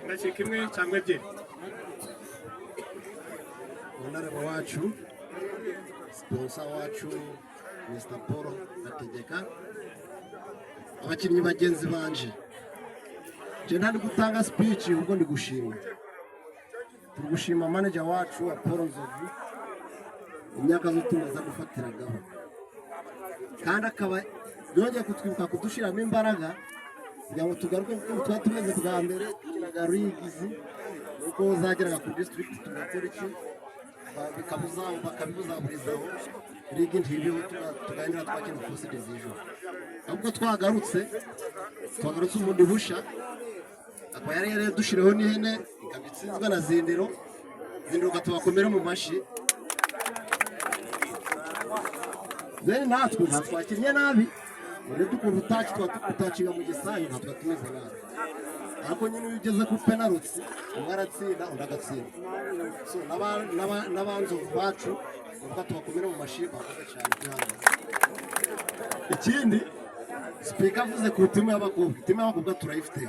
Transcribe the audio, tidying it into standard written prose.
ndashika imwe cyangwa ebyiri Honorable wacu sponsor wacu Mr. Paul Bategeka abakinnyi bagenzi banje je ntari gutanga speech ubwo ndi gushima turi gushima manager wacu wa Paul Nzovu imyaka zo tumaze gufatiragaho kandi akaba yongeye kutwibuka kudushiramo imbaraga kugira ngo tugaruke kuko tuba tumeze bwa mbere tukinaga rigizi uko zageraga ku district tugakora iki bakabibuzaburizaho ligi ntibiho tuganira twakina first division ahubwo twagarutse ubundi busha akaba yari dushireho n'ihene ikabitsinzwe na Zindiro gatubakomera mu mashi zene natwe twakinnye nabi ure dukuntu utaciga mu gisanyu natwe tumeze nabi ariko nyine iyo ugeze ku penalty umwe aratsinda undi agatsinda so n'abanzo bacu ubwo tubakomera mu mashi bakoze cyane kwihangana ikindi speaker avuze ku timu y'abakobwa turayifite